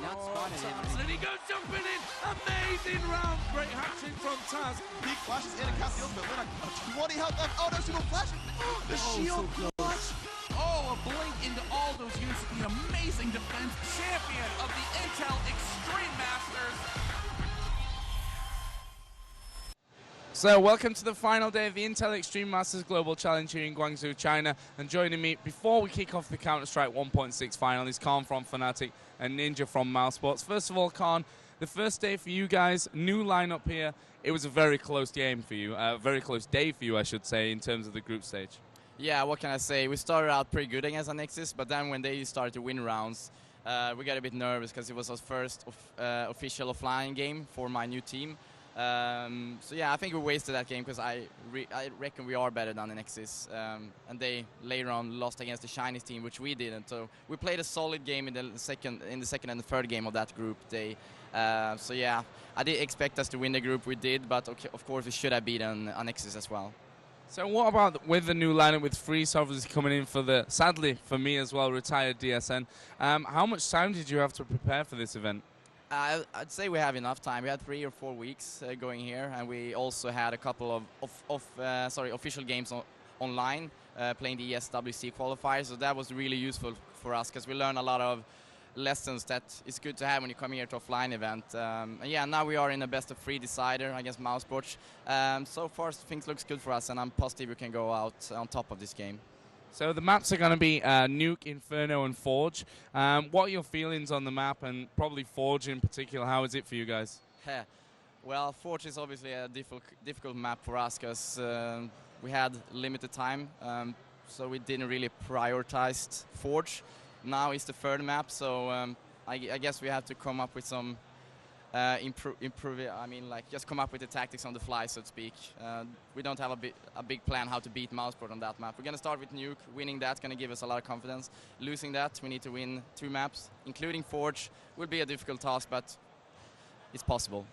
not spotted him. And he goes jumping in. Amazing round. Great hat-trick from Taz. He flashes in and caps the ultimate. Luna, 20 health left. Oh, no, she will flash. The shield clutch. Oh, a blink into all those units. The amazing defense. Champion of the Intel Extreme Masters. So, welcome to the final day of the Intel Extreme Masters Global Challenge here in Guangzhou, China. And joining me before we kick off the Counter-Strike 1.6 final is Khan from Fnatic and Ninja from Mousesports. First of all, Khan, the first day for you guys, new lineup here. It was a very close game for you, a very close day for you, I should say, in terms of the group stage. Yeah, what can I say? We started out pretty good against Nexus, but then when they started to win rounds, we got a bit nervous because it was our first official offline game for my new team. So yeah, I think we wasted that game because I reckon we are better than the Nexus, and they later on lost against the Chinese team, which we didn't. So we played a solid game in the second and the third game of that group day. So yeah, I did expect us to win the group. We did, but okay, of course we should have beaten Nexus as well. So what about with the new lineup with Freeze obviously coming in for the, sadly for me as well, retired DSN? How much time did you have to prepare for this event? I'd say we have enough time. We had 3 or 4 weeks going here, and we also had a couple of official games online, playing the ESWC qualifiers. So that was really useful for us because we learned a lot of lessons that is good to have when you come here to offline event. And yeah, now we are in a best of 3 decider against Mousesports. So far things looks good for us, and I'm positive we can go out on top of this game. So the maps are going to be Nuke, Inferno, and Forge. What are your feelings on the map, and probably Forge in particular? How is it for you guys? Well, Forge is obviously a difficult map for us because we had limited time, so we didn't really prioritize Forge. Now it's the third map, so I guess we have to come up with some improve it. I mean, like, just come up with the tactics on the fly, so to speak. We don't have a big plan how to beat Mouseport on that map. We're going to start with Nuke. Winning that's going to give us a lot of confidence. Losing that, we need to win 2 maps, including Forge. Will be a difficult task, but it's possible.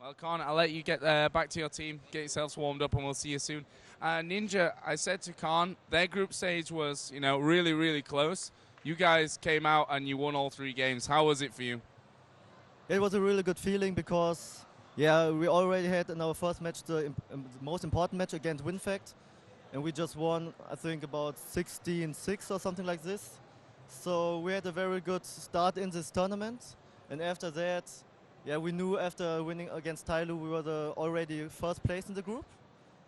Well, Khan, I'll let you get back to your team, get yourselves warmed up, and we'll see you soon. Ninja, I said to Khan, their group stage was, you know, really, really close. You guys came out and you won all 3 games. How was it for you? It was a really good feeling because, yeah, we already had in our first match the most important match against WinFact, and we just won, I think, about 16-6 or something like this. So we had a very good start in this tournament, and after that, yeah, we knew after winning against Tailu we were already first place in the group.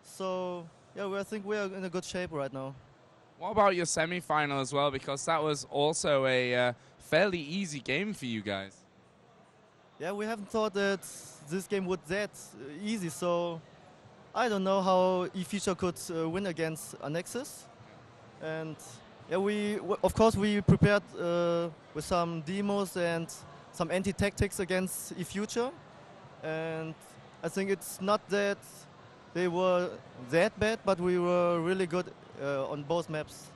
So yeah, I think we are in a good shape right now. What about your semi-final as well? Because that was also a fairly easy game for you guys. Yeah, we haven't thought that this game would that easy, so I don't know how eFeature could win against Nexus. And yeah, of course we prepared with some demos and some anti-tactics against eFuture, and I think it's not that they were that bad, but we were really good on both maps.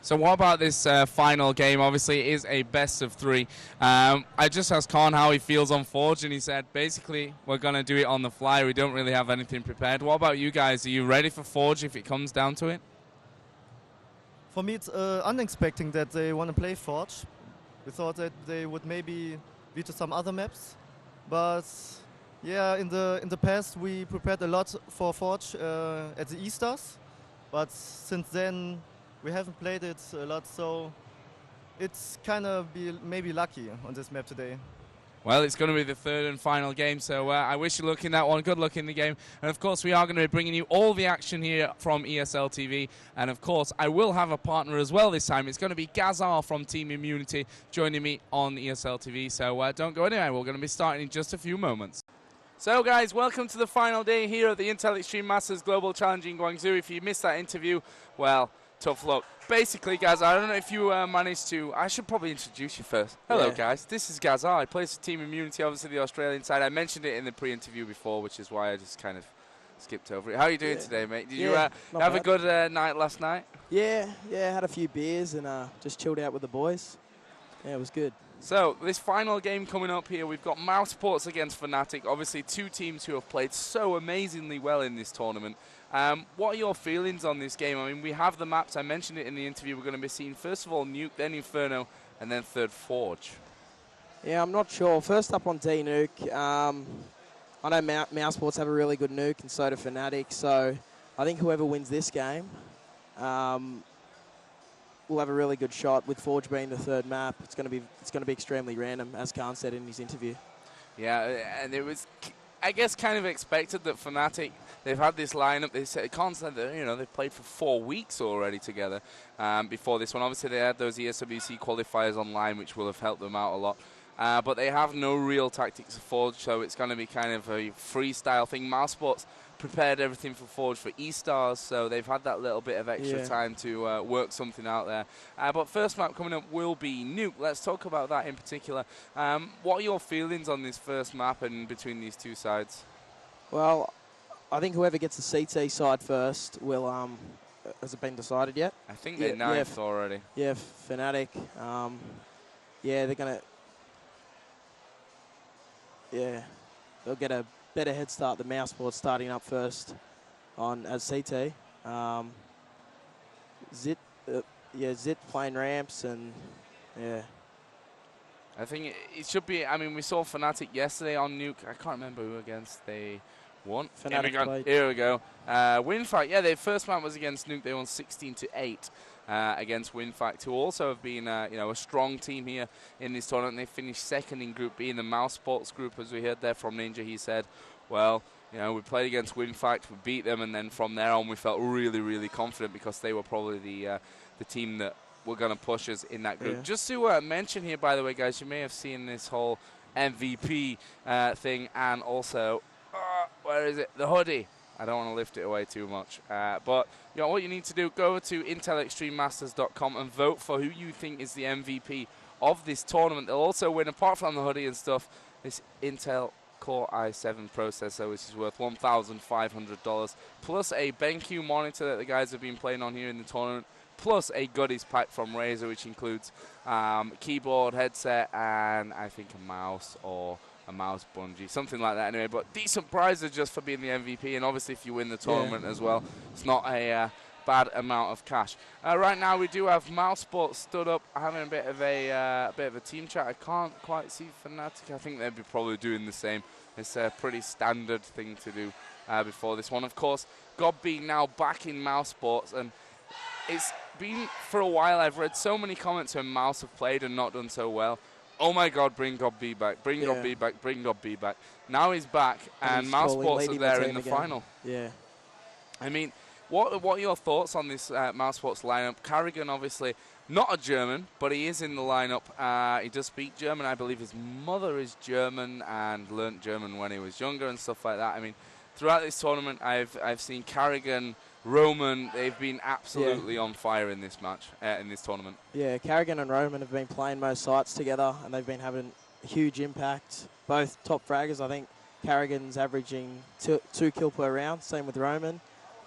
So what about this final game? Obviously, it is a best of 3. I just asked Khan how he feels on Forge, and he said, basically, we're going to do it on the fly. We don't really have anything prepared. What about you guys? Are you ready for Forge if it comes down to it? For me, it's unexpected that they want to play Forge. We thought that they would maybe be to some other maps. But yeah, in the past, we prepared a lot for Forge at the E-Stars. But since then, we haven't played it a lot, so it's kind of maybe lucky on this map today. Well, it's going to be the 3rd and final game, so I wish you luck in that one. Good luck in the game. And, of course, we are going to be bringing you all the action here from ESL TV. And, of course, I will have a partner as well this time. It's going to be Gazar from Team Immunity joining me on ESL TV. So don't go anywhere. We're going to be starting in just a few moments. So, guys, welcome to the final day here at the Intel Extreme Masters Global Challenge in Guangzhou. If you missed that interview, well, tough luck. Basically, guys, I don't know if you managed to... I should probably introduce you first. Hello, guys. This is Gazar. I play for Team Immunity, obviously the Australian side. I mentioned it in the pre-interview before, which is why I just kind of skipped over it. How are you doing today, mate? Did you have a good night last night? Yeah, had a few beers and just chilled out with the boys. Yeah, it was good. So, this final game coming up here, we've got Mousesports against Fnatic. Obviously, 2 teams who have played so amazingly well in this tournament. What are your feelings on this game? I mean, we have the maps. I mentioned it in the interview. We're going to be seeing, first of all, Nuke, then Inferno, and then third, Forge. Yeah, I'm not sure. First up on D Nuke. I know Mousesports have a really good Nuke, and so do Fnatic. So I think whoever wins this game will have a really good shot. With Forge being the third map, it's going to be extremely random, as Khan said in his interview. Yeah, and it was, I guess, kind of expected that Fnatic, they've had this lineup. They said, Khan said that, you know, they've played for 4 weeks already together before this one. Obviously, they had those ESWC qualifiers online, which will have helped them out a lot. But they have no real tactics for Forge, so it's going to be kind of a freestyle thing. Mousesports prepared everything for Forge for E-Stars, so they've had that little bit of extra time to work something out there. But first map coming up will be Nuke. Let's talk about that in particular. What are your feelings on this first map and between these two sides? Well, I think whoever gets the CT side first will, has it been decided yet? I think they're ninth already. Yeah, Fnatic. Yeah, they're going to... Yeah, they'll get a better head start than Mousesports starting up first on as CT. Zit playing ramps and yeah. I think it should be. I mean, we saw Fnatic yesterday on Nuke. I can't remember who against they won. Fnatic played. Here we go. Winfight. Yeah, their first match was against Nuke. They won 16-8. Against Winfact, who also have been a strong team here in this tournament. They finished second in Group B in the Mousesports group, as we heard there from Ninja. He said, well, we played against Winfact, we beat them, and then from there on we felt really, really confident because they were probably the team that were going to push us in that group. Yeah. Just to mention here, by the way, guys, you may have seen this whole MVP thing, and also, where is it? The hoodie. I don't want to lift it away too much. But what you need to do, go to intelextrememasters.com and vote for who you think is the MVP of this tournament. They'll also win, apart from the hoodie and stuff, this Intel Core i7 processor, which is worth $1,500, plus a BenQ monitor that the guys have been playing on here in the tournament, plus a goodies pack from Razer, which includes keyboard, headset, and I think a mouse or a mouse bungee, something like that anyway. But decent prizes just for being the MVP, and obviously if you win the tournament as well, it's not a bad amount of cash. Right now we do have Mousesports stood up having a bit of a team chat. I can't quite see Fnatic. I think they'd be probably doing the same. It's a pretty standard thing to do before this one. Of course, Godby now back in Mousesports, and it's been for a while. I've read so many comments when Mouse have played and not done so well. Oh my God, bring Godby back, bring Godby back, bring Godby back. Now he's back, and Mousesports are there in the final. Yeah. I mean, what are your thoughts on this Mousesports lineup? Carrigan, obviously, not a German, but he is in the lineup. He does speak German. I believe his mother is German and learnt German when he was younger and stuff like that. I mean, throughout this tournament, I've seen Carrigan, Roman, they've been absolutely on fire in this match, in this tournament. Yeah, Carrigan and Roman have been playing most sites together, and they've been having a huge impact. Both top fraggers. I think Carrigan's averaging two kill per round, same with Roman.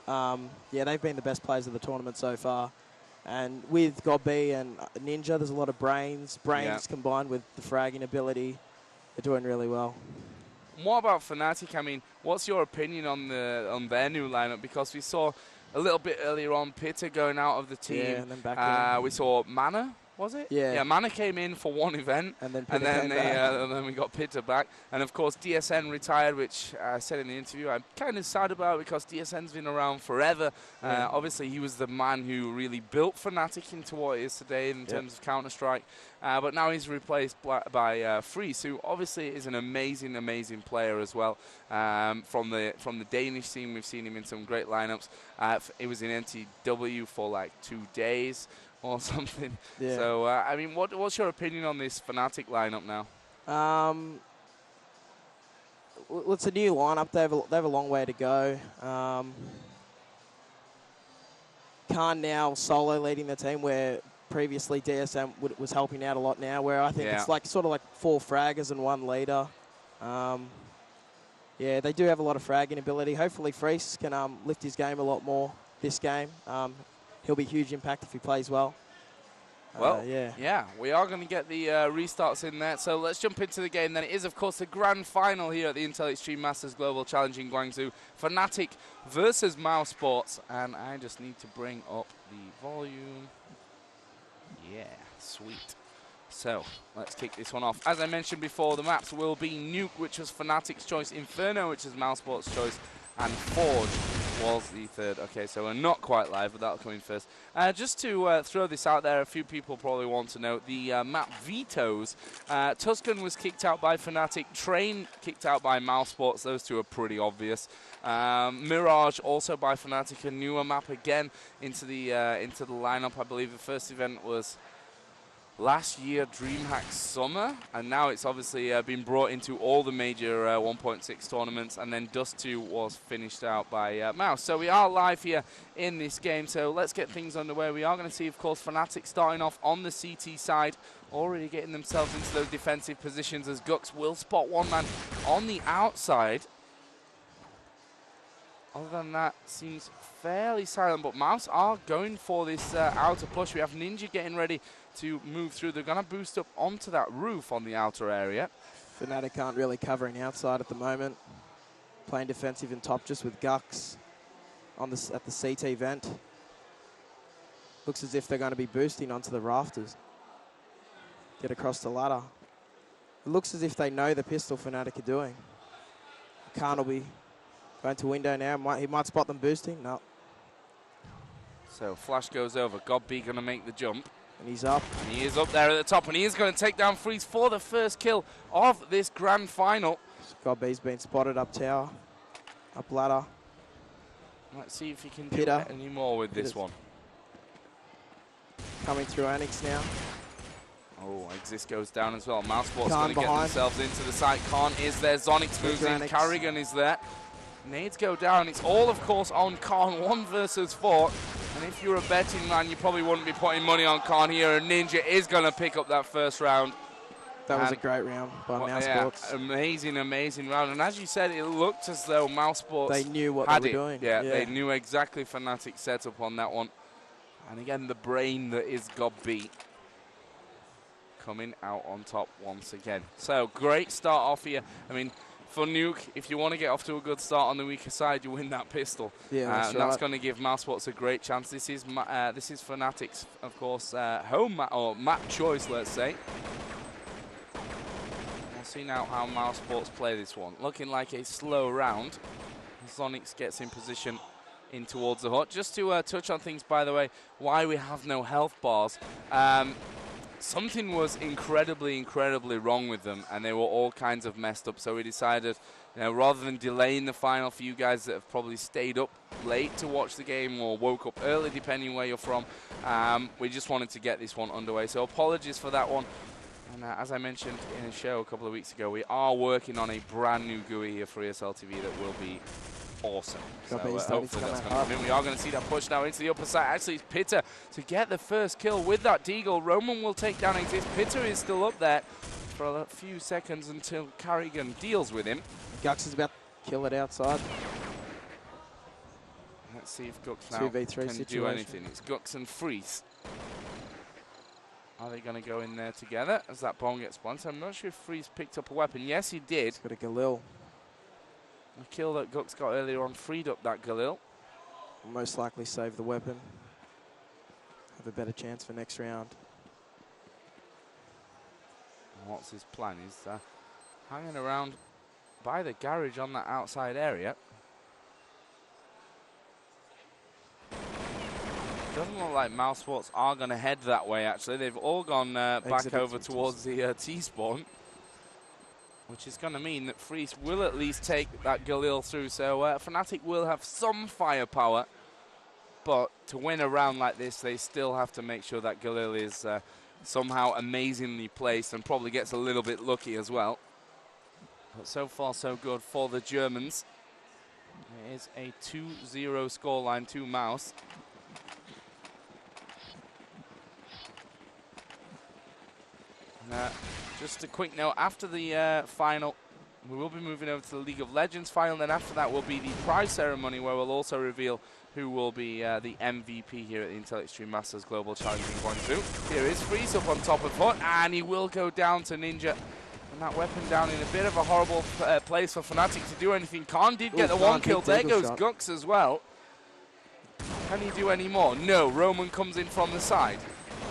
Yeah, they've been the best players of the tournament so far. And with Godby and Ninja, there's a lot of brains combined with the fragging ability. They're doing really well. What about Fnatic? I mean, what's your opinion on their new lineup? Because we saw a little bit earlier on Pitta going out of the team. Yeah, and then back in. We saw Mana, was it? Yeah. Yeah, Mana came in for one event, and then we got Pitta back. And of course, DSN retired, which I said in the interview I'm kind of sad about because DSN's been around forever. Yeah. Obviously, he was the man who really built Fnatic into what it is today in terms of Counter-Strike. But now he's replaced by Freeze, who obviously is an amazing, amazing player as well. From the Danish scene, we've seen him in some great lineups. He was in NTW for like 2 days or something. Yeah. So, I mean, what's your opinion on this Fnatic lineup now? Well, it's a new lineup. They have a long way to go. Khan now solo leading the team, where previously DSM was helping out a lot now, where I think it's like sort of like 4 fraggers and 1 leader. Yeah, they do have a lot of fragging ability. Hopefully Freeze can lift his game a lot more this game. He'll be a huge impact if he plays well. Well, yeah, we are going to get the restarts in there. So let's jump into the game then. It is, of course, the grand final here at the Intel Extreme Masters Global Challenge in Guangzhou. Fnatic versus Mousesports. And I just need to bring up the volume. Yeah, sweet. So, let's kick this one off. As I mentioned before, the maps will be Nuke, which was Fnatic's choice, Inferno, which is Mousesports' choice, and Forge was the third. Okay, so we're not quite live, but that'll come in first. Just to throw this out there, a few people probably want to know, the map vetoes. Tuscan was kicked out by Fnatic, Train kicked out by Mousesports, those two are pretty obvious. Mirage also by Fnatic, a newer map again into the lineup. I believe the first event was last year, DreamHack Summer, and now it's obviously been brought into all the major 1.6 tournaments, and then Dust 2 was finished out by Mouse. So we are live here in this game, so let's get things underway. We are going to see, of course, Fnatic starting off on the CT side, already getting themselves into those defensive positions as Gux will spot one man on the outside. Other than that, seems fairly silent, but Mouse are going for this outer push. We have Ninja getting ready to move through. They're going to boost up onto that roof on the outer area. Fnatic aren't really covering outside at the moment. Playing defensive and top just with Gux on at the CT vent. Looks as if they're going to be boosting onto the rafters. Get across the ladder. It looks as if they know the pistol Fnatic are doing. Khan will be going to window now. He might spot them boosting. No. So Flash goes over. Godby going to make the jump. And he's up. And he is up there at the top, and he is going to take down Freeze for the first kill of this grand final. Godby's been spotted up tower, up ladder. Let's see if he can do any more with this one. Coming through Annex now. Oh, Exist goes down as well. Mousesports going to get themselves into the site. Khan is there. Zonix moves in. Carrigan is there. Nades go down. It's all, of course, on Khan. 1 versus 4. And if you're a betting man, you probably wouldn't be putting money on Khan here. And Ninja is going to pick up that first round. That was a great round by Mousesports. Yeah, amazing, amazing round. And as you said, it looked as though Mousesports they knew what they were doing. Yeah, they knew exactly Fnatic's setup on that one. And again, the brain that is Godby coming out on top once again. So, great start off here. I mean, for Nuke, if you want to get off to a good start on the weaker side, you win that pistol. Yeah, that's right. That's going to give Mousesports a great chance. This is Fnatic's, of course, home map, or map choice, let's say. We'll see now how Mousesports play this one. Looking like a slow round. Zonix gets in position in towards the hut. Just to touch on things, by the way, why we have no health bars. Something was incredibly wrong with them, and they were all kinds of messed up. So we decided, rather than delaying the final for you guys that have probably stayed up late to watch the game or woke up early, depending where you're from, we just wanted to get this one underway. So apologies for that one. And as I mentioned in a show a couple of weeks ago, we are working on a brand new GUI here for ESL TV that will be awesome. So hopefully that's going to come in. We are going to see that push now into the upper side. Actually, it's Pitter to get the first kill with that Deagle. Roman will take down Exist. Pitter is still up there for a few seconds until Carrigan deals with him. Gux is about to kill it outside. Let's see if Gux now can do anything. It's Gux and Freeze. Are they going to go in there together as that bomb gets spun? So I'm not sure if Freeze picked up a weapon. Yes, he did. He's got a Galil. The kill that Gux got earlier on freed up that Galil. Most likely save the weapon. Have a better chance for next round. What's his plan? He's hanging around by the garage on that outside area. Doesn't look like Mousesports are going to head that way, actually. They've all gone back over towards the T-spawn, which is going to mean that Freeze will at least take that Galil through. So Fnatic will have some firepower, but to win a round like this, they still have to make sure that Galil is somehow amazingly placed and probably gets a little bit lucky as well. But so far, so good for the Germans. It is a 2-0 scoreline to Mouse. Just a quick note, after the final, we will be moving over to the League of Legends final, and then after that will be the prize ceremony, where we'll also reveal who will be the MVP here at the Intel Extreme Masters Global Challenge in Guangzhou. Here is Freeze up on top of Hut, and he will go down to Ninja. And that weapon down in a bit of a horrible place for Fnatic to do anything. Khan did get the one kill. There goes Gux as well. Can he do any more? No, Roman comes in from the side.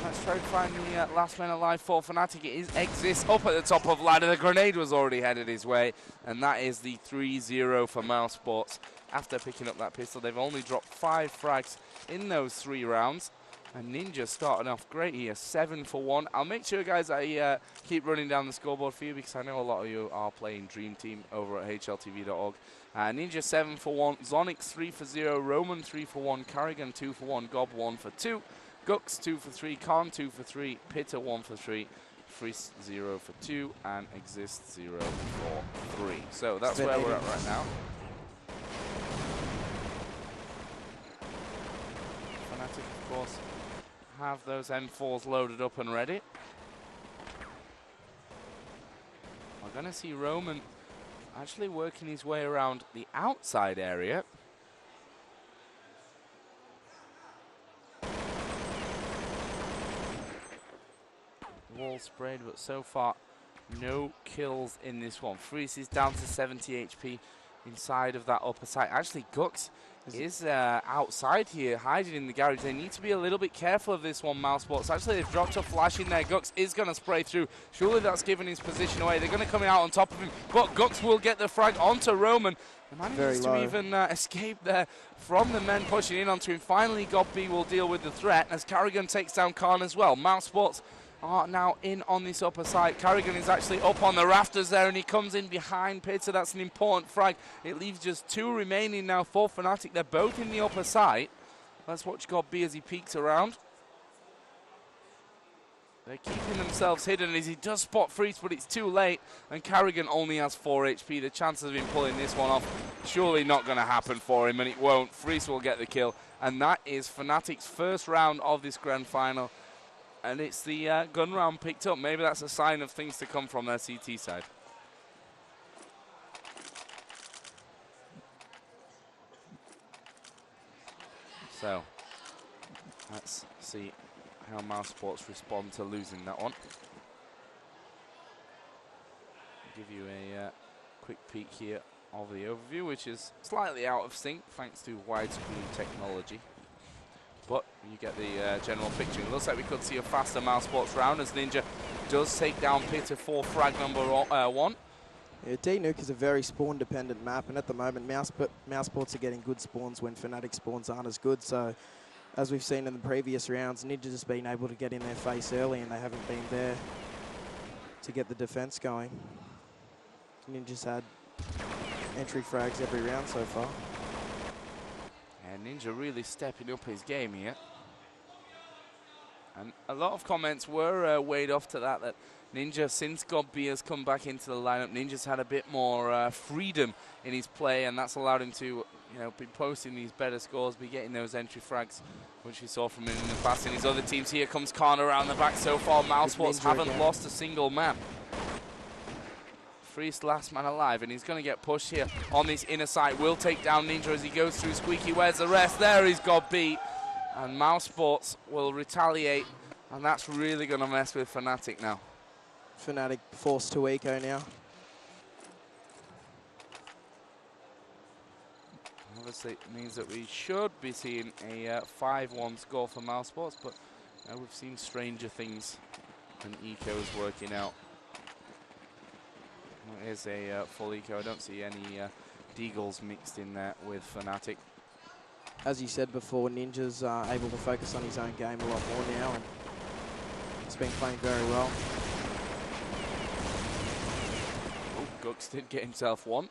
Let's try to find the last man alive for Fnatic. It is Exist up at the top of ladder. The grenade was already headed his way, and that is the 3-0 for Mousesports. After picking up that pistol, they've only dropped 5 frags in those 3 rounds. And Ninja starting off great here, 7 for 1. I'll make sure, guys, I keep running down the scoreboard for you because I know a lot of you are playing Dream Team over at hltv.org. Ninja 7 for 1, Zonix 3 for 0, Roman 3 for 1, Carrigan 2 for 1, Gob 1 for 2, Gux 2 for 3, Khan 2 for 3, Pitta 1 for 3, Freeze 0 for 2, and Exist 0 for 3. So that's where we're at right now. Fnatic, of course, have those M4s loaded up and ready. We're going to see Roman actually working his way around the outside area. Wall sprayed, but so far no kills in this one. Freeze is down to 70 HP inside of that upper side. Actually, Gux is outside here, hiding in the garage. They need to be a little bit careful of this one, Mousesports. Actually, they've dropped a flash in there. Gux is going to spray through. Surely that's giving his position away. They're going to come out on top of him, but Gux will get the frag onto Roman. He manages to even escape there from the men pushing in onto him. Finally, Godby will deal with the threat as Carrigan takes down Khan as well. Mousesports are now in on this upper side. Carrigan is actually up on the rafters there, and he comes in behind Pitta. That's an important frag. It leaves just 2 remaining now for Fnatic. They're both in the upper side. Let's watch Godby as he peeks around. They're keeping themselves hidden as he does spot Freeze, but it's too late, and Carrigan only has 4 HP. The chances of him pulling this one off, surely not going to happen for him, and it won't. Freeze will get the kill, and that is Fnatic's first round of this grand final. And it's the gun round picked up. Maybe that's a sign of things to come from their CT side. So, let's see how Mousesports respond to losing that one. I'll give you a quick peek here of the overview, which is slightly out of sync thanks to widescreen technology. But you get the general picture. It looks like we could see a faster Mousesports round as Ninja does take down Pitta for frag number 1. Yeah, Nuke is a very spawn-dependent map, and at the moment, Mousesports are getting good spawns when Fnatic spawns aren't as good. So, as we've seen in the previous rounds, Ninja's just been able to get in their face early, and they haven't been there to get the defense going. Ninja's had entry frags every round so far. And Ninja really stepping up his game here. And a lot of comments were weighed off to that Ninja, since Godby has come back into the lineup, Ninja's had a bit more freedom in his play, and that's allowed him to, be posting these better scores, be getting those entry frags, which we saw from him in the past. In his other teams, here comes Khan around the back. So far, Mousesports haven't lost a single man. Freeze last man alive, and he's going to get pushed here on this inner side. Will take down Ninja as he goes through. Squeaky, where's the rest? There he's got beat, and Mousesports will retaliate, and that's really going to mess with Fnatic now. Fnatic forced to eco now. Obviously, it means that we should be seeing a 5-1 score for Mousesports, but we've seen stranger things than eco is working out. Here's a full eco. I don't see any Deagles mixed in there with Fnatic. As you said before, Ninja's able to focus on his own game a lot more now, and he's been playing very well. Oh, Gux did get himself one.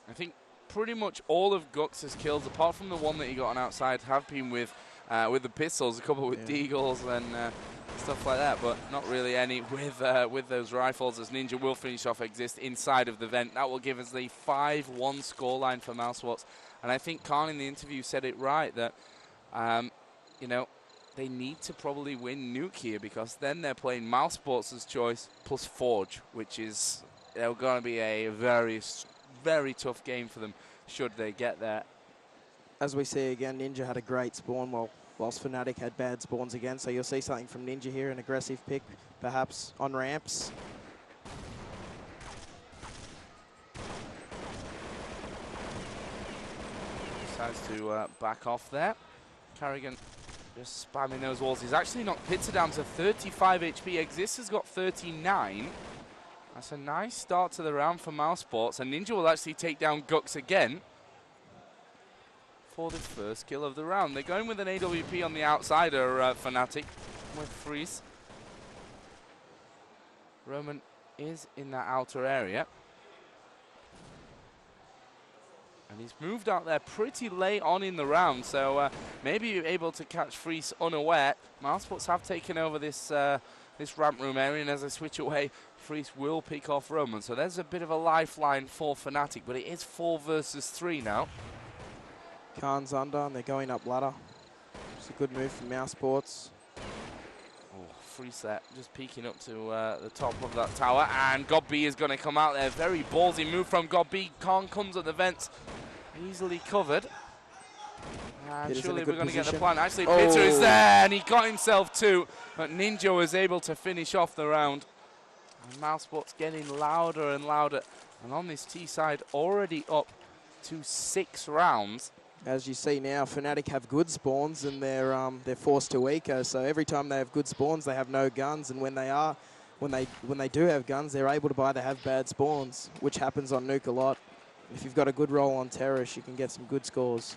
I think pretty much all of Gux's kills, apart from the one that he got on outside, have been with the pistols, a couple with Deagles and stuff like that, but not really any with those rifles, as Ninja will finish off Exist inside of the vent. That will give us the 5-1 scoreline for Mousesports. And I think Khan in the interview said it right, that, they need to probably win Nuke here, because then they're playing Mousesports' choice plus Forge, which is going to be a very, very tough game for them should they get there. As we see again, Ninja had a great spawn whilst Fnatic had bad spawns again. So you'll see something from Ninja here, an aggressive pick, perhaps on ramps. Decides to back off there. Carrigan Just spamming those walls. He's actually knocked Pizza down to 35 HP. Exist has got 39. That's a nice start to the round for Mousesports. And Ninja will actually take down Gux again for the first kill of the round. They're going with an AWP on the outsider, Fnatic, with Freeze. Roman is in that outer area. And he's moved out there pretty late on in the round, so maybe you're able to catch Freeze unaware. Mousesports have taken over this this ramp room area, and as I switch away, Freeze will pick off Roman. So there's a bit of a lifeline for Fnatic, but it is 4 versus 3 now. Khan's under, and they're going up ladder. It's a good move from Mousesports. Oh, Freeze there, just peeking up to the top of that tower, and Godb is going to come out there. Very ballsy move from Godb. Khan comes at the vents, easily covered. And surely we're going to get the plan. Actually, Bitter is there, and he got himself 2, but Ninja was able to finish off the round. And Mousesports getting louder and louder, and on this T side, already up to 6 rounds. As you see now, Fnatic have good spawns, and they're forced to eco. So every time they have good spawns, they have no guns, and when they do have guns, they're able to either have bad spawns, which happens on Nuke a lot. If you've got a good roll on Terrace, you can get some good scores.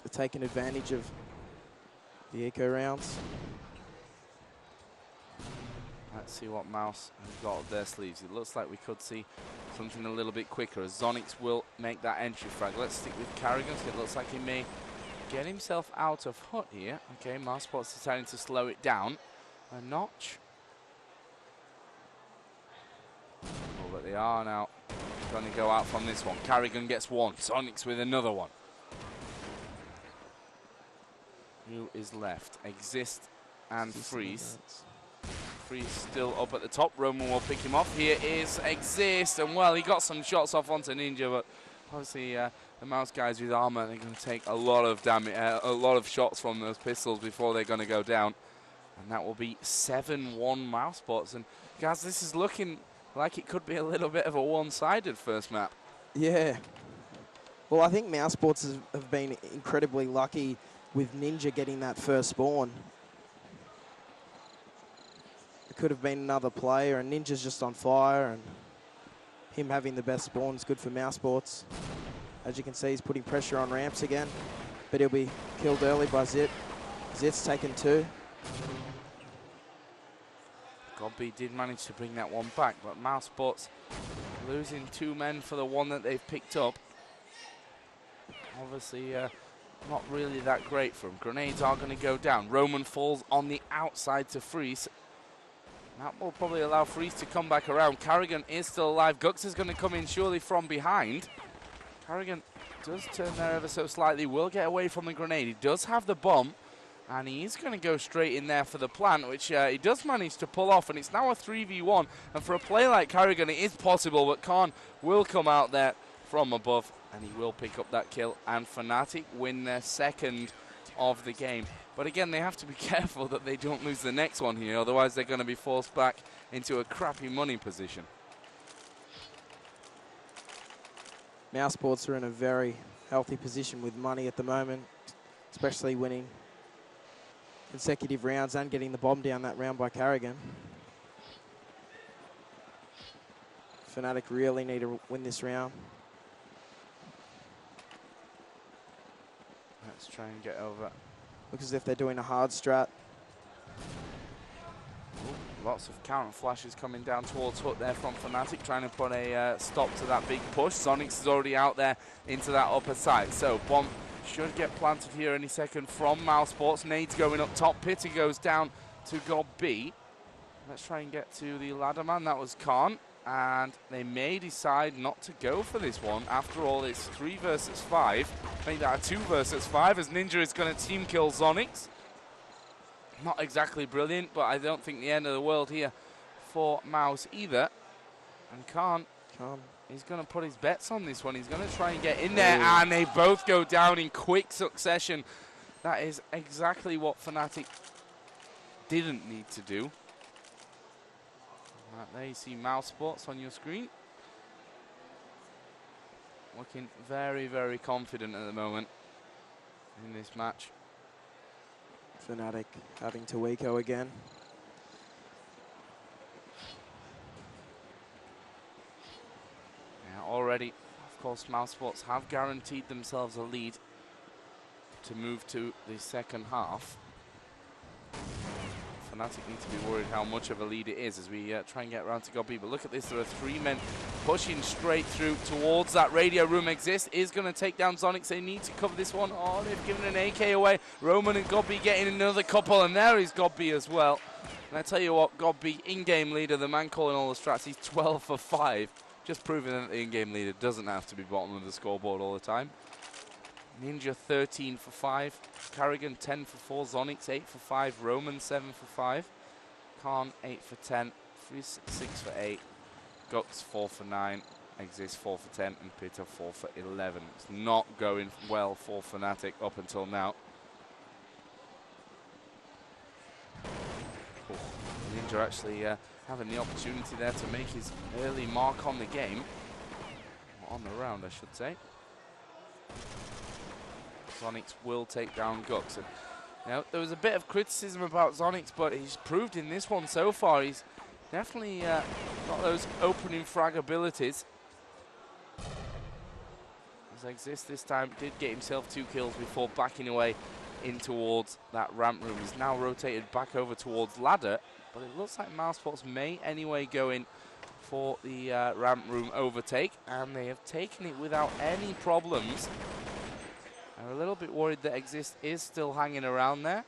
They're taking advantage of the eco rounds. Let's see what Mouse has got up their sleeves. It looks like we could see something a little bit quicker as Zonix will make that entry frag. Let's stick with Carrigan. It looks like he may get himself out of hut here. Okay, Mousesports deciding to slow it down a notch. Oh, but they are now going to go out from this one. Carrigan gets 1. Zonix with another one. Who is left? Exist and Freeze. Freeze still up at the top. Roman will pick him off. Here is Exist, and well, he got some shots off onto Ninja, but obviously the Mouse guys with armor, they're going to take a lot of damage, a lot of shots from those pistols before they're going to go down, and that will be 7-1 Mousesports. And guys, this is looking like it could be a little bit of a one-sided first map. Yeah. Well, I think Mousesports have been incredibly lucky with Ninja getting that first spawn. Could have been another player, and Ninja's just on fire, and him having the best spawn is good for Mousesports. As you can see, he's putting pressure on ramps again, but he'll be killed early by Zit. Zit's taken 2. Godb did manage to bring that one back, but Mousesports losing 2 men for the one that they've picked up. Obviously, not really that great for him. Grenades are going to go down. Roman falls on the outside to Freeze. That will probably allow Freeze to come back around. Carrigan is still alive. Gux is going to come in surely from behind. Carrigan does turn there ever so slightly. Will get away from the grenade. He does have the bomb. And he is going to go straight in there for the plant, which he does manage to pull off. And it's now a 3v1. And for a play like Carrigan, it is possible. But Khan will come out there from above. And he will pick up that kill. And Fnatic win their 2nd of the game. But again, they have to be careful that they don't lose the next one here, otherwise they're going to be forced back into a crappy money position. Mousesports are in a very healthy position with money at the moment, especially winning consecutive rounds and getting the bomb down that round by Carrigan. Fnatic really need to win this round. Let's try and get over. Looks as if they're doing a hard strat. Lots of counter flashes coming down towards Hut there from Fnatic, trying to put a stop to that big push. Zonix is already out there into that upper side. So bomb should get planted here any second from Mousesports. Nades going up top. Pitter goes down to Godb. Let's try and get to the ladder man. That was Khan. And they may decide not to go for this one. After all, it's 3 versus 5. Make that a 2 versus 5 as Ninja is going to team kill Zonix. Not exactly brilliant, but I don't think the end of the world here for Mouse either. And Khan is going to put his bets on this one. He's going to try and get in there, and they both go down in quick succession. That is exactly what Fnatic didn't need to do. Right, there you see Mousesports on your screen. Looking very, very confident at the moment. in this match. Fnatic having to eco again. Yeah, already, of course, Mousesports have guaranteed themselves a lead to move to the second half. Fnatic need to be worried how much of a lead it is as we try and get around to Godby. But look at this, there are 3 men pushing straight through towards that radio room. Exist is going to take down Zonix. They need to cover this one. Oh, they've given an AK away. Roman and Godby getting another couple, and there is Godby as well. And I tell you what, Godby, in-game leader, the man calling all the strats, he's 12 for 5. Just proving that the in-game leader doesn't have to be bottom of the scoreboard all the time. Ninja 13 for 5, Carrigan 10 for 4, Zonix 8 for 5, Roman 7 for 5, Khan 8 for 10, Frizz 6 for 8, Gux 4 for 9, Exist 4 for 10, and Pitta 4 for 11. It's not going well for Fnatic up until now. Oh, Ninja actually having the opportunity there to make his early mark on the game, or on the round I should say. Zonix will take down Gux. And, you know, there was a bit of criticism about Zonix, but he's proved in this one so far he's definitely got those opening frag abilities. As Exist this time did get himself 2 kills before backing away in towards that ramp room. He's now rotated back over towards ladder, but it looks like Mousesports may anyway go in for the ramp room overtake, and they have taken it without any problems. I'm a little bit worried that Exist is still hanging around there.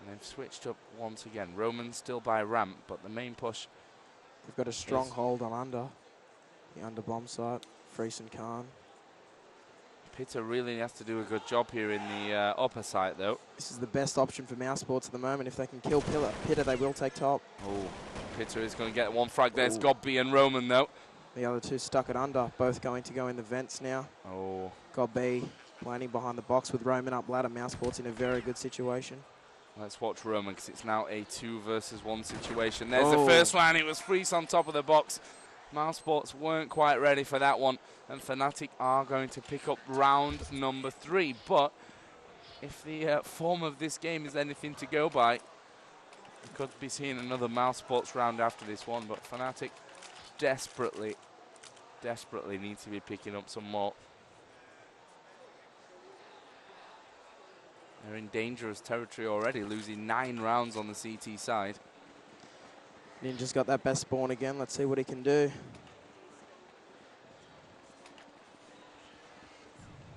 And they've switched up once again. Roman's still by ramp, but the main push. They've got a strong hold on under. The under bomb site. Frizz and Khan. Pitta really has to do a good job here in the upper site, though. This is the best option for Mousesports at the moment. If they can kill Pitta, they will take top. Oh, Pitta is going to get one frag. There's Godby and Roman, though. The other 2 stuck at under, both going to go in the vents now. Oh. Godby planning behind the box with Roman up ladder. Mousesports in a very good situation. Let's watch Roman, because it's now a 2 versus 1 situation. There's the first one. It was Frizz on top of the box. Mousesports weren't quite ready for that one, and Fnatic are going to pick up round number 3. But if the form of this game is anything to go by, we could be seeing another Mousesports round after this one. But Fnatic desperately need to be picking up some more. They're in dangerous territory already, losing 9 rounds on the CT side. Ninja's got that best spawn again. Let's see what he can do.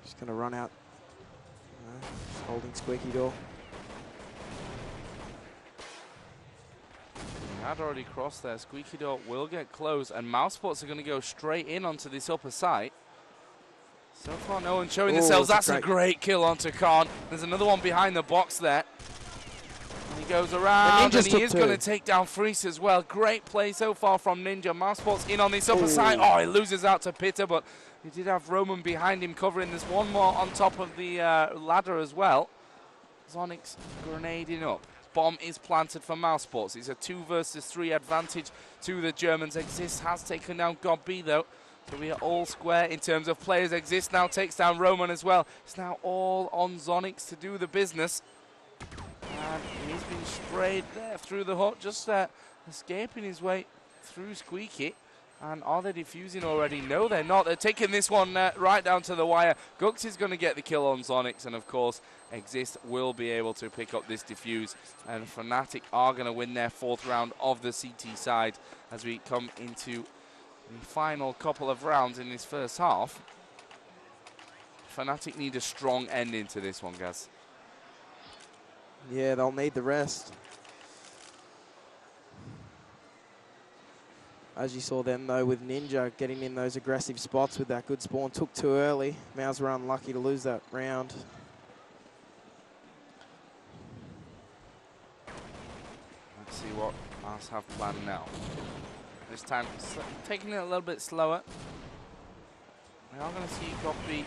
Just going to run out. Just holding squeaky door. He had already crossed there. Squeaky door will get close, and Mousesports are going to go straight in onto this upper site. So far, no one showing themselves. That's a great kill onto Khan. There's another one behind the box there. He goes around, and he is going to take down Frizz as well. Great play so far from Ninja. Mousesports in on this upper side. Oh, he loses out to Pitta, but he did have Roman behind him covering. There's one more on top of the ladder as well. Zonix grenading up. Bomb is planted for Mousesports. It's a 2 versus 3 advantage to the Germans. Exist has taken down Godby, though. So we are all square in terms of players. Exist now takes down Roman as well. It's now all on Zonix to do the business. And he's been sprayed there through the hut, just escaping his way through Squeaky. And are they defusing already? No, they're not. They're taking this one right down to the wire. Gux is going to get the kill on Zonix, and of course, Exist will be able to pick up this defuse. And Fnatic are going to win their 4th round of the CT side as we come into the final couple of rounds in this first half. Fnatic need a strong ending to this one, guys. Yeah, they'll need the rest. As you saw then, though, with Ninja getting in those aggressive spots with that good spawn, took too early. Mouse were unlucky to lose that round. Let's see what Mouse have planned now. This time, taking it a little bit slower. We are going to see Godby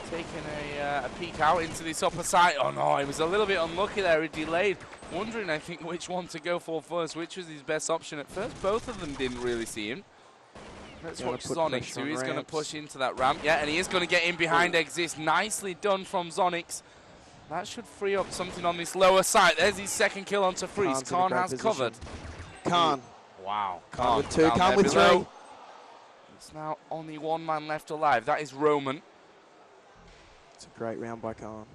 taking a peek out into this upper side. Oh no, he was a little bit unlucky there. He delayed, wondering I think which one to go for first, which was his best option at first. Both of them didn't really see him. Let's watch Zonix, who is going to push into that ramp. Yeah, and he is going to get in behind Exist. Nicely done from Zonix. That should free up something on this lower side. There's his second kill onto Freeze. Khan has covered. Khan. Wow. Khan with 2, Khan with 3. It's now only one man left alive. That is Roman. It's a great round by Khan.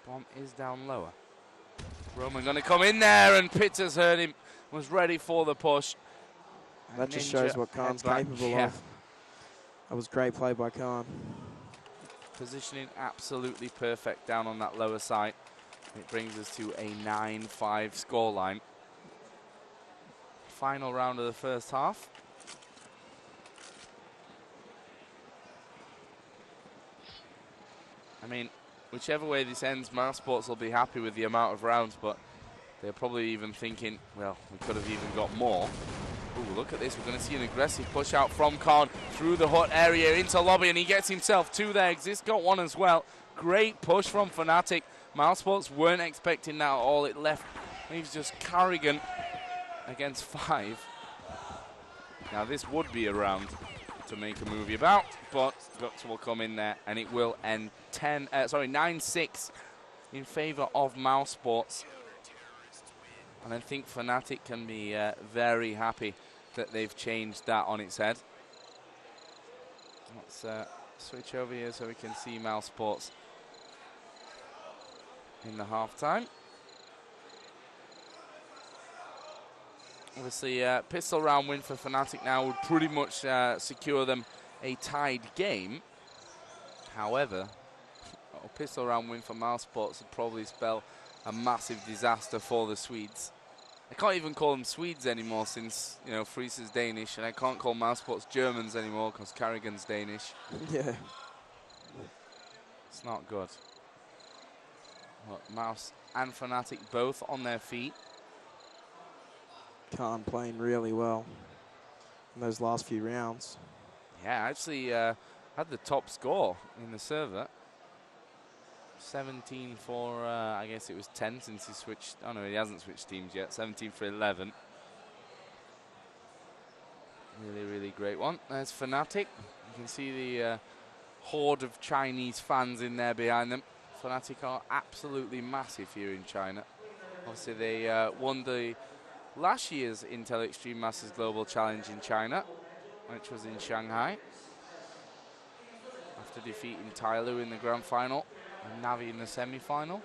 Bomb is down lower. Roman going to come in there, and Pitters heard him, was ready for the push. That just shows what Khan's capable of. That was great play by Khan. Positioning absolutely perfect down on that lower side. It brings us to a 9-5 scoreline. Final round of the first half. I mean, whichever way this ends, Mousesports will be happy with the amount of rounds, but they're probably even thinking, well, we could have even got more. Ooh, look at this. We're going to see an aggressive push out from Khan through the hut area into lobby, and he gets himself 2 there. Exist got 1 as well. Great push from Fnatic. Mousesports weren't expecting that at all. It leaves just Carrigan against 5. Now, this would be a round to make a movie about, but Guts will come in there, and it will end 9-6 in favor of Mousesports. And I think Fnatic can be very happy that they've changed that on its head. Let's switch over here so we can see Mousesports in the halftime. Obviously, pistol round win for Fnatic now would pretty much secure them a tied game. However, a pistol round win for Mousesports would probably spell a massive disaster for the Swedes. I can't even call them Swedes anymore since, you know, Fries is Danish, and I can't call Mousesports Germans anymore because Carrigan's Danish. Yeah. It's not good. But Mouse and Fnatic both on their feet. Khan playing really well in those last few rounds. Yeah, actually had the top score in the server. 17 for, I guess it was 10 since he switched. Oh no, he hasn't switched teams yet. 17 for 11. Really, really great one. There's Fnatic. You can see the horde of Chinese fans in there behind them. Fnatic are absolutely massive here in China. Obviously, they won the last year's Intel Extreme Masters Global Challenge in China, which was in Shanghai, after defeating Tyloo in the grand final and Navi in the semi-final,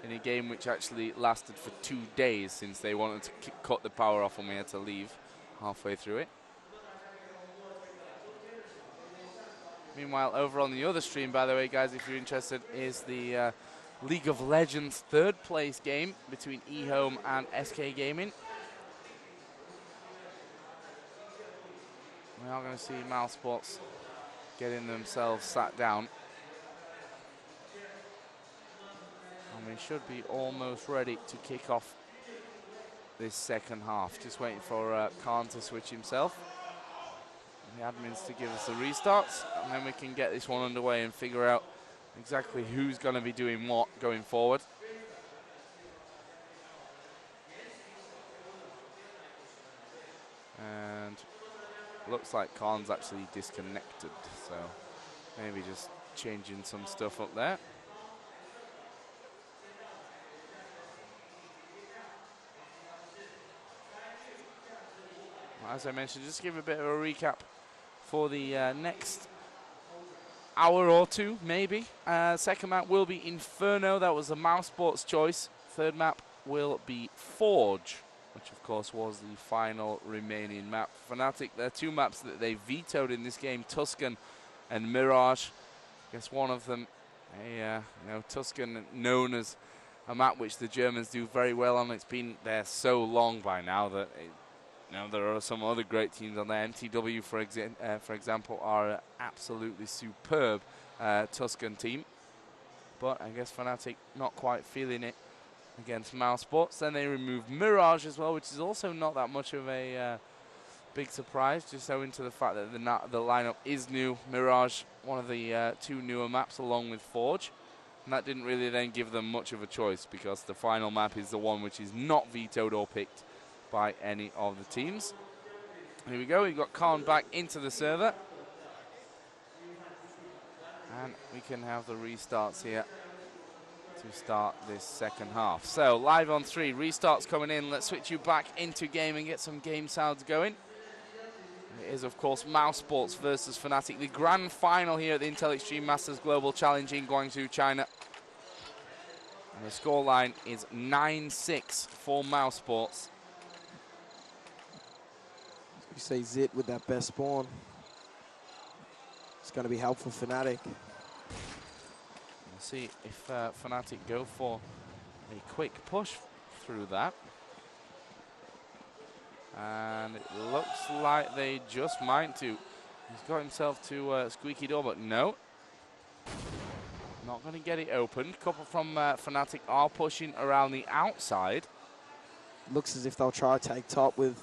in a game which actually lasted for 2 days since they wanted to cut the power off and we had to leave halfway through it. Meanwhile, over on the other stream, by the way, guys, if you're interested, is the League of Legends third place game between eHome and SK Gaming. We are going to see Mousesports getting themselves sat down. And we should be almost ready to kick off this second half. Just waiting for Khan to switch himself. The admins to give us the restarts, and then we can get this one underway and figure out exactly who's going to be doing what going forward. And looks like Khan's actually disconnected, so maybe just changing some stuff up there. As I mentioned, just to give a bit of a recap for the next hour or two, maybe. Second map will be Inferno. That was the Mousesports choice. Third map will be Forge, which of course was the final remaining map. Fnatic, there are 2 maps that they vetoed in this game, Tuscan and Mirage. I guess one of them, Tuscan, known as a map which the Germans do very well on. It's been there so long by now that there are some other great teams on there. MTW, for example, are an absolutely superb Tuscan team. But I guess Fnatic not quite feeling it against Mousesports. Then they remove Mirage as well, which is also not that much of a big surprise, just owing to the fact that the lineup is new. Mirage, one of the 2 newer maps, along with Forge. And that didn't really then give them much of a choice, because the final map is the one which is not vetoed or picked by any of the teams. Here we go, we've got Khan back into the server. And we can have the restarts here to start this second half. So, live on 3, restarts coming in. Let's switch you back into game and get some game sounds going. It is, of course, Mousesports versus Fnatic, the grand final here at the Intel Extreme Masters Global Challenge in Guangzhou, China. And the scoreline is 9-6 for Mousesports. You see Zit with that best spawn. It's going to be helpful for Fnatic. We'll see if Fnatic go for a quick push through that. And it looks like they just might to. He's got himself to a squeaky door, but no. Not going to get it opened. Couple from Fnatic are pushing around the outside. Looks as if they'll try to take top with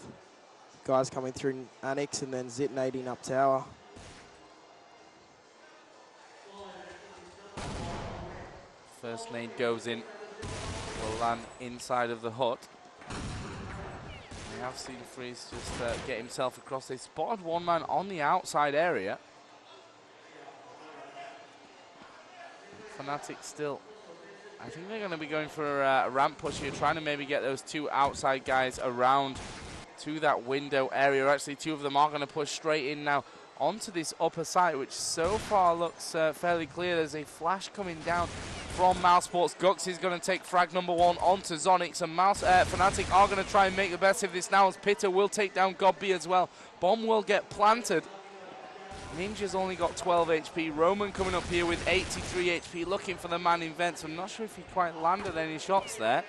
guys coming through Annex and then Zit nading up tower. First nade goes in. Will land inside of the hut. We have seen Freeze just get himself across. They spotted one man on the outside area. Fnatic still, I think they're going to be going for a ramp push here, trying to maybe get those 2 outside guys around to that window area. Actually, 2 of them are going to push straight in now onto this upper side, which so far looks fairly clear. There's a flash coming down from Mousesports. Gux is going to take frag number 1 onto Zonix, and Fnatic are going to try and make the best of this now, as Pitta will take down Godby as well. Bomb will get planted. Ninja's only got 12 HP. Roman coming up here with 83 HP, looking for the man in vents. I'm not sure if he quite landed any shots there.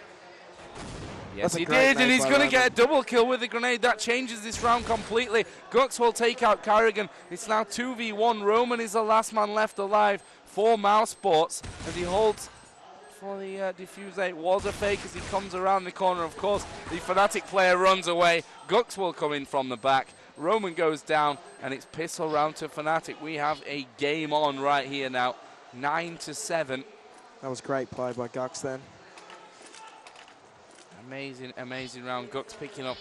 Yes, he did, and he's going to get a double kill with the grenade. That changes this round completely. Gux will take out Carrigan. It's now 2v1. Roman is the last man left alive for Mousesports, as he holds for the defuse. It was a fake as he comes around the corner. Of course, the Fnatic player runs away. Gux will come in from the back. Roman goes down, and it's pistol round to Fnatic. We have a game on right here now, 9-7. That was great play by Gux then. Amazing, amazing round. Gux picking up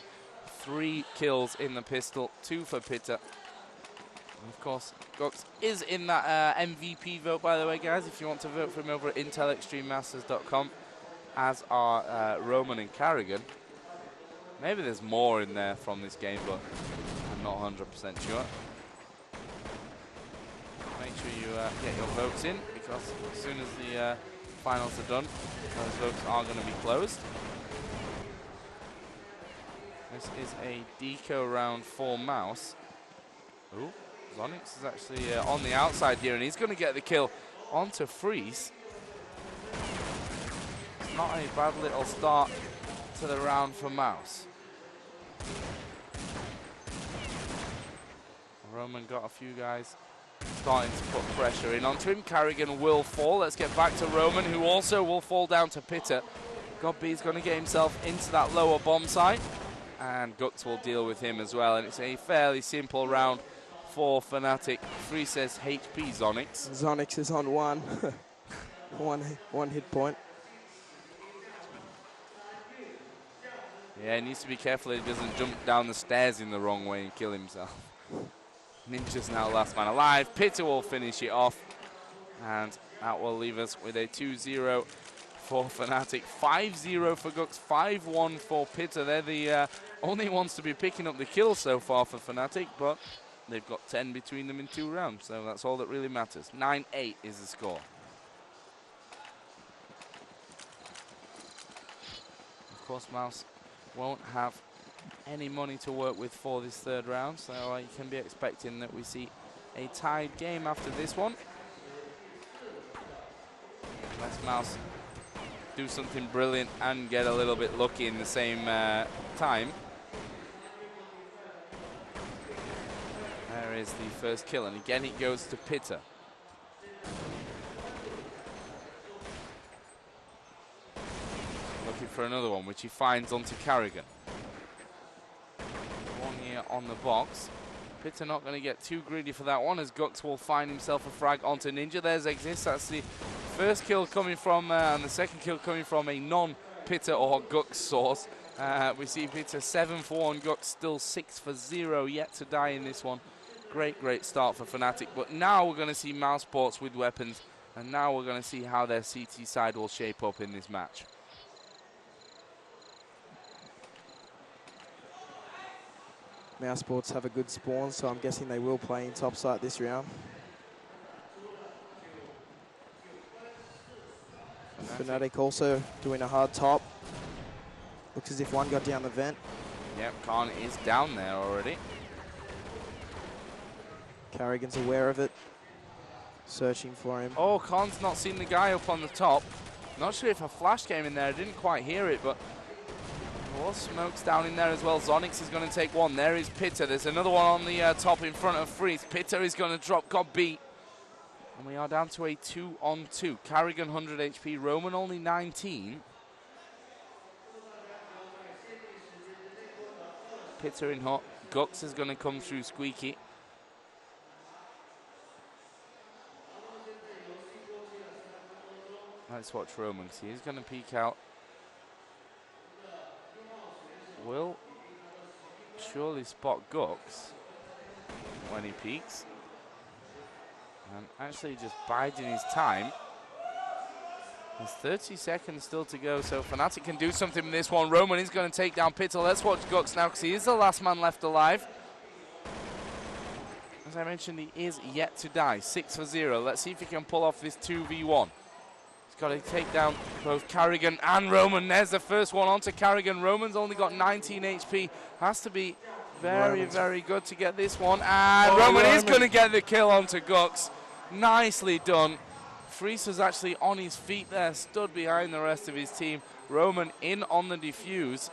3 kills in the pistol, 2 for Pitta. And of course, Gux is in that MVP vote, by the way, guys. If you want to vote for him over at intelextrememasters.com, as are Roman and Carrigan. Maybe there's more in there from this game, but I'm not 100% sure. Make sure you get your votes in, because as soon as the finals are done, those votes are going to be closed. This is a deco round for Mouse. Ooh, Zonix is actually on the outside here, and he's going to get the kill onto Freeze. It's not a bad little start to the round for Mouse. Roman got a few guys starting to put pressure in onto him. Carrigan will fall. Let's get back to Roman, who also will fall down to Pitta. Godby's going to get himself into that lower bomb site, and Gux will deal with him as well. And it's a fairly simple round for Fnatic. Free says HP Zonix. Zonix is on 1. one hit point. Yeah, he needs to be careful that he doesn't jump down the stairs in the wrong way and kill himself. Ninja's now last man alive. Pitta will finish it off, and that will leave us with a 2-0 for Fnatic. 5-0 for Gux, 5-1 for Pitta. They're the only ones to be picking up the kills so far for Fnatic, but they've got 10 between them in 2 rounds, so that's all that really matters. 9-8 is the score. Of course, Mouse won't have any money to work with for this 3rd round, so you can be expecting that we see a tied game after this one. Unless Mouse do something brilliant and get a little bit lucky in the same time. There is the first kill, and again it goes to Pitta. Looking for another one, which he finds onto Carrigan. One here on the box. Pitta not going to get too greedy for that one, as Gux will find himself a frag onto Ninja. There's Exist. That's the first kill coming from, and the second kill coming from a non-Pitta or Gux source. We see Pitta 7 for 1, Gux still 6 for 0, yet to die in this one. Great start for Fnatic. But now we're going to see Mousesports with weapons, and now we're going to see how their CT side will shape up in this match. Mousesports have a good spawn, so I'm guessing they will play in top side this round. Fnatic also doing a hard top. Looks as if one got down the vent. Yep, Khan is down there already. Carrigan's aware of it, searching for him. Oh, Khan's not seen the guy up on the top. Not sure if a flash came in there. I didn't quite hear it, but there was smokes down in there as well. Zonix is going to take one. There is Pitta. There's another one on the top in front of Freeze. Pitta is going to drop, got beat. And we are down to a 2-on-2. Carrigan 100 HP, Roman only 19. Pitta in hot. Gux is going to come through squeaky. Let's watch Roman, because he is going to peek out. Will surely spot Gux when he peeks. And actually just biding his time. There's 30 seconds still to go, so Fnatic can do something with this one. Roman is going to take down Pitta. Let's watch Gux now, because he is the last man left alive. As I mentioned, he is yet to die. 6 for 0. Let's see if he can pull off this 2v1. He's got to take down both Carrigan and Roman. There's the first one onto Carrigan. Roman's only got 19 HP. Has to be very good to get this one. And Roman is going to get the kill onto Gux. Nicely done. Freeze was actually on his feet there, stood behind the rest of his team. Roman in on the defuse.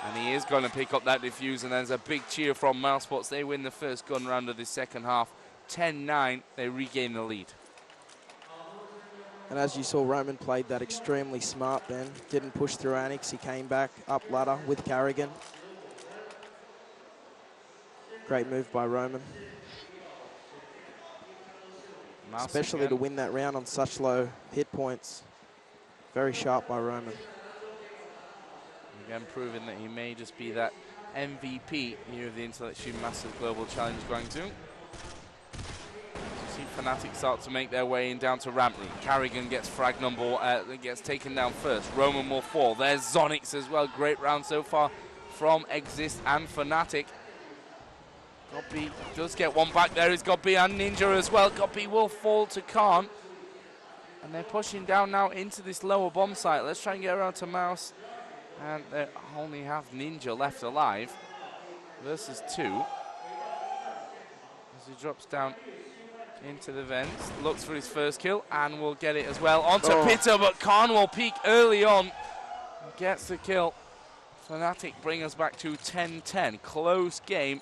And he is going to pick up that defuse. And there's a big cheer from Mousesports. They win the first gun round of the second half. 10-9. They regain the lead. And as you saw, Roman played that extremely smart then. Didn't push through Anix. He came back up ladder with Carrigan. Great move by Roman. Especially to win that round on such low hit points. Very sharp by Roman. Again, proving that he may just be that MVP here of the Intellectually Massive Global Challenge Guangzhou. See Fnatic start to make their way in down to Rampley. Carrigan gets frag gets taken down first. Roman will fall. There's Zonix as well. Great round so far from Exist and Fnatic. Godby does get one back there. He's Godby and Ninja as well. Godby will fall to Khan. And they're pushing down now into this lower bomb site. Let's try and get around to Mouse. And they only have Ninja left alive versus 2. As he drops down into the vents, looks for his first kill and will get it as well. Onto Pitta, but Khan will peek early on. Gets the kill. Fnatic bring us back to 10-10. Close game.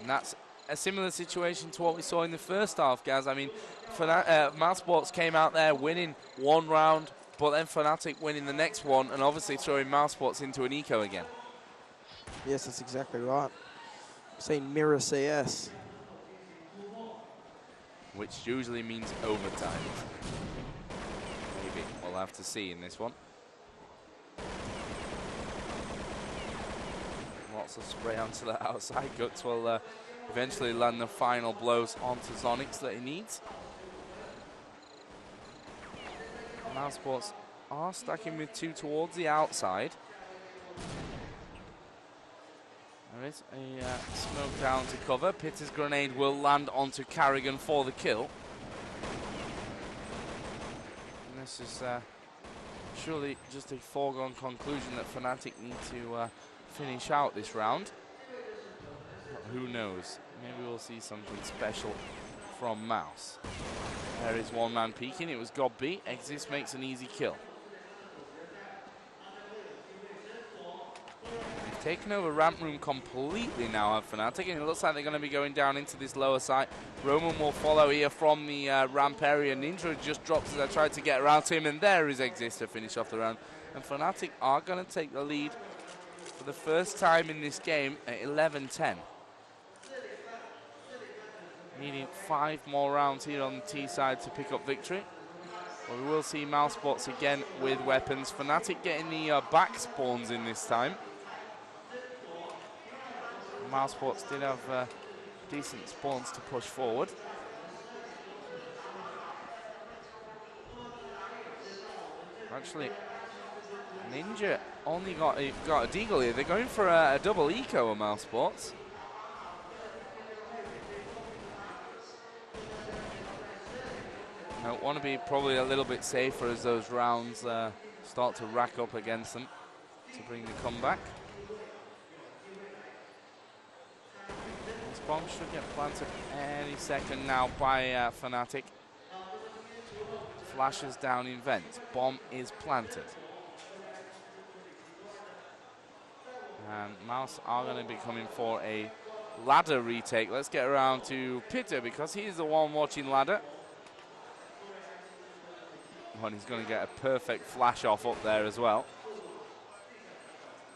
And that's a similar situation to what we saw in the first half, Gaz. I mean, Mousesports came out there winning one round, but then Fnatic winning the next one, and obviously throwing Mousesports into an eco again. Yes, that's exactly right. Seen mirror CS. Which usually means overtime. Maybe. We'll have to see in this one. Lots of spray onto the outside. Gux will eventually land the final blows onto Zonix that he needs. Mousesports are stacking with 2 towards the outside. There is a smoke down to cover. Pitta's grenade will land onto Carrigan for the kill. And this is surely just a foregone conclusion that Fnatic need to finish out this round. But who knows? Maybe we'll see something special from Mouse. There is one man peeking. It was Godby. Exist makes an easy kill. They've taken over ramp room completely now at Fnatic, and it looks like they're going to be going down into this lower site. Roman will follow here from the ramp area. Ninja just drops as I tried to get around to him, and there is Exist to finish off the round. And Fnatic are going to take the lead for the first time in this game at 11-10. Needing 5 more rounds here on the T side to pick up victory. But we will see Mousesports again with weapons. Fnatic getting the back spawns in this time. Mousesports did have decent spawns to push forward. Actually, Ninja only got a deagle here. They're going for a double eco on Mousesports. I want to be probably a little bit safer as those rounds start to rack up against them to bring the comeback. This bomb should get planted any second now by Fnatic. Flashes down in vent. Bomb is planted. And Mouse are going to be coming for a ladder retake. Let's get around to Pitter because he's the one watching ladder. And he's going to get a perfect flash off up there as well.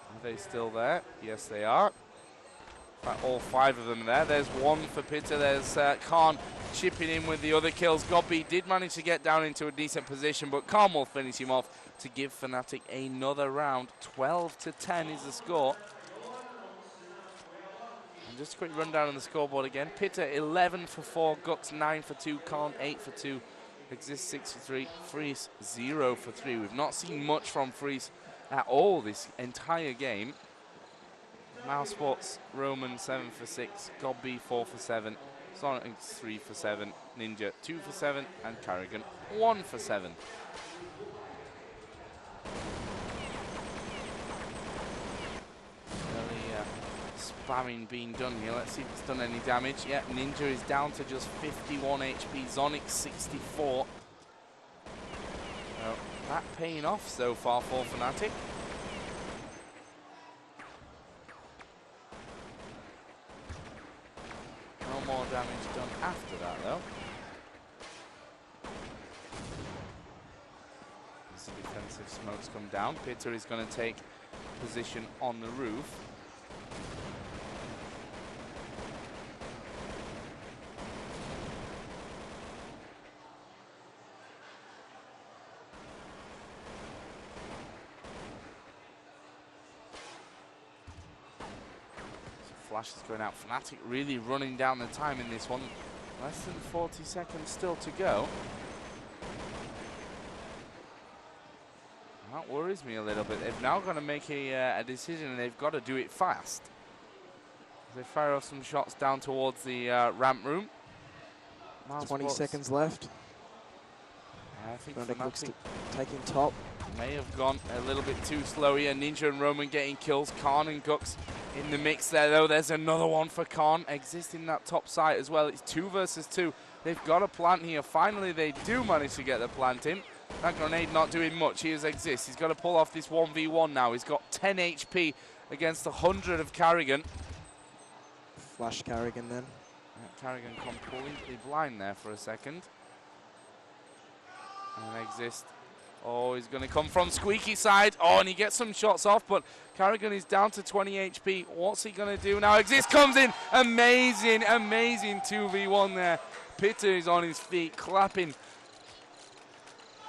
Are they still there? Yes, they are. In fact, all 5 of them are there. There's one for Pitter. There's Khan chipping in with the other kills. Gobby did manage to get down into a decent position, but Khan will finish him off to give Fnatic another round. 12-10 is the score. And just a quick rundown on the scoreboard again. Pitter 11 for 4, Gux 9 for 2, Khan 8 for 2. Exist 6 for 3, Freeze 0 for 3. We've not seen much from Freeze at all this entire game. Mousesports, Roman 7 for 6, Gobby 4 for 7, Sonic 3 for 7, Ninja 2 for 7, and Carrigan 1 for 7. Spamming being done here. Let's see if it's done any damage. Yeah, Ninja is down to just 51 HP. Sonic 64. So that paying off so far for Fnatic. No more damage done after that though. As the defensive smokes come down, Pitter is going to take position on the roof. Flash is going out. Fnatic really running down the time in this one. Less than 40 seconds still to go. That worries me a little bit. They've now got to make a decision, and they've got to do it fast. They fire off some shots down towards the ramp room. 20 seconds left. I think Fnatic looks to taking top. May have gone a little bit too slow here. Ninja and Roman getting kills. Khan and Gux in the mix there, though. There's another one for Khan, existing that top site as well. It's 2 versus 2. They've got a plant here. Finally, they do manage to get the plant in. That grenade not doing much. He exists. He's got to pull off this 1v1 now. He's got 10 HP against 100 of Carrigan. Flash Carrigan then. Carrigan completely blind there for a second. And exist. Oh, he's going to come from Squeaky side. Oh, and he gets some shots off, but Carrigan is down to 20 HP. What's he going to do now? Exist comes in. Amazing, amazing 2v1 there. Pitter is on his feet, clapping.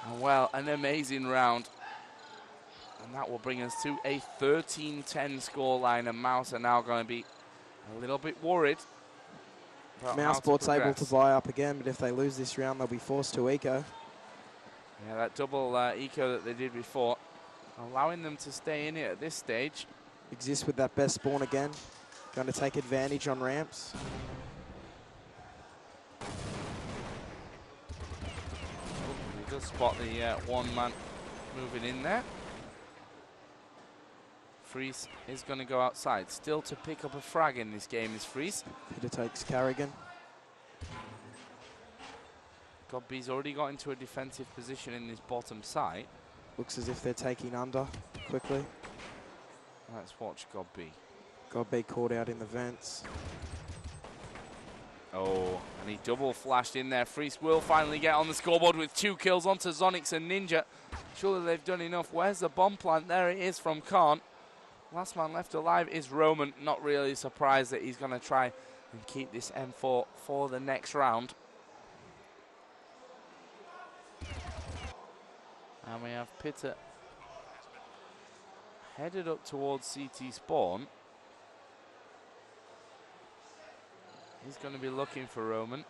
And well, an amazing round. And that will bring us to a 13-10 scoreline. And Mouse are now going to be a little bit worried. Mousesports able to buy up again, but if they lose this round, they'll be forced to eco. Yeah, that double eco that they did before, allowing them to stay in it at this stage. Exist with that best spawn again. Going to take advantage on ramps. We just spot the one man moving in there. Freeze is going to go outside. Still to pick up a frag in this game is Freeze. Pitter takes Carrigan. Gobby's already got into a defensive position in this bottom side. Looks as if they're taking under quickly. Let's watch Gobby. Gobby caught out in the vents. Oh, and he double flashed in there. Freeze will finally get on the scoreboard with 2 kills onto Zonix and Ninja. Surely they've done enough. Where's the bomb plant? There it is from Khan. Last man left alive is Roman. Not really surprised that he's going to try and keep this M4 for the next round. And we have Pitta headed up towards CT spawn. He's going to be looking for Roman.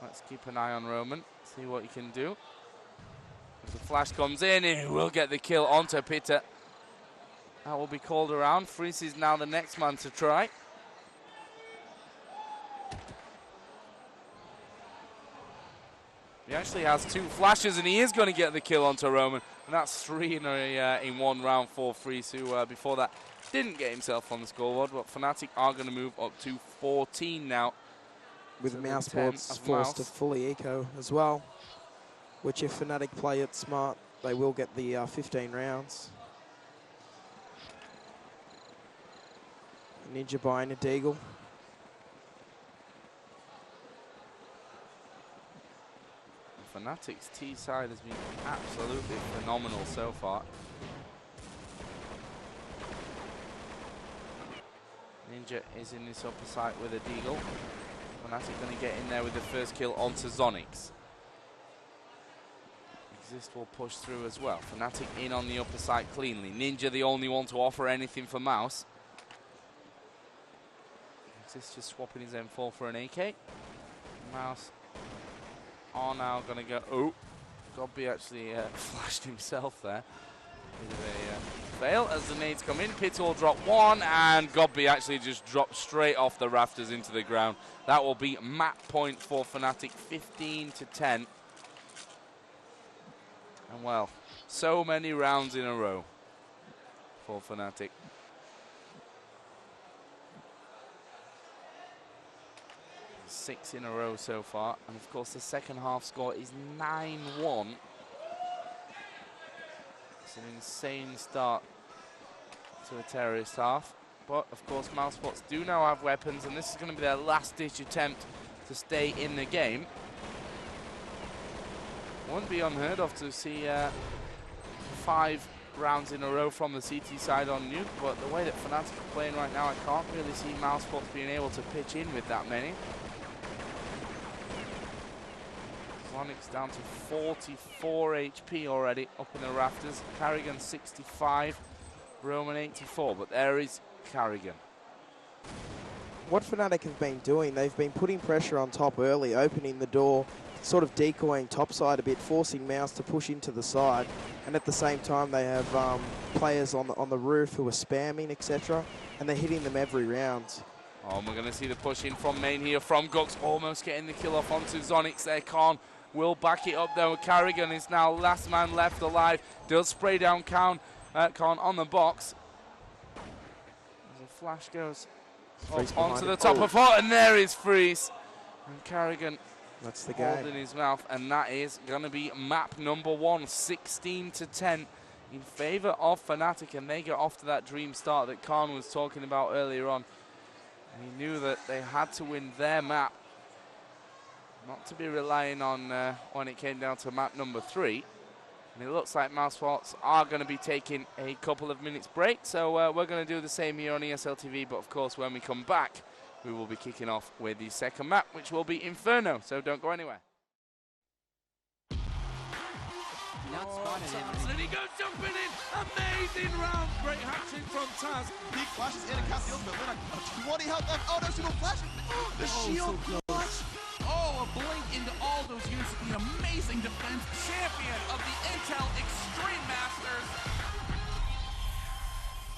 Let's keep an eye on Roman, see what he can do. If the flash comes in, he will get the kill onto Pitta. That will be called around. Freeze is now the next man to try. He actually has 2 flashes, and he is going to get the kill onto Roman. And that's 3 in 1 round for Freeze, who before that didn't get himself on the scoreboard. But Fnatic are going to move up to 14 now. With Mousesports forced to fully eco as well, which if Fnatic play it smart, they will get the 15 rounds. Ninja buying a Deagle. Fnatic's T side has been absolutely phenomenal so far. Ninja is in this upper side with a Deagle. Fnatic going to get in there with the first kill onto Zonix. Exist will push through as well. Fnatic in on the upper side cleanly. Ninja the only one to offer anything for Mouse. Exist just swapping his M4 for an AK. Mouse are now going to go. Oh, Gobby actually flashed himself there. Bit of a fail as the nades come in. Pitta will drop 1, and Gobby actually just dropped straight off the rafters into the ground. That will be map point for Fnatic, 15-10. And well, so many rounds in a row for Fnatic. Six in a row so far, and of course the second half score is 9-1. It's an insane start to a terrorist half, but of course Mousesports do now have weapons, and this is going to be their last-ditch attempt to stay in the game. Wouldn't be unheard of to see 5 rounds in a row from the CT side on Nuke, but the way that Fnatic are playing right now, I can't really see Mousesports being able to pitch in with that many. Sonic's down to 44 HP already up in the rafters. Carrigan 65, Roman 84, but there is Carrigan. What Fnatic have been doing, they've been putting pressure on top early, opening the door, sort of decoying topside a bit, forcing Mouse to push into the side, and at the same time they have players on the roof who are spamming, etc., and they're hitting them every round. Oh, and we're going to see the push in from main here from Gux, almost getting the kill off onto Zonix there. Khan will back it up though. Carrigan is now last man left alive. Does spray down Khan on the box. As a flash goes up onto the top of foot, and there is Freeze. And Carrigan, that's the game, in his mouth, and that is going to be map number 1, 16-10 in favor of Fnatic, and they get off to that dream start that Khan was talking about earlier on. And he knew that they had to win their map, not to be relying on when it came down to map number 3. And it looks like Mousesports are going to be taking a couple of minutes break, so we're going to do the same here on ESL TV, but of course when we come back we will be kicking off with the second map, which will be Inferno, so don't go anywhere. And he goes jumping in, amazing round, great hat-trick from Taz. Big flashes in and Cat deals, but Luna, 20 health left. Oh, no, Pseudo Flash. The shield clutch. Oh, a blink into all those units. An amazing defense. Champion of the Intel Extreme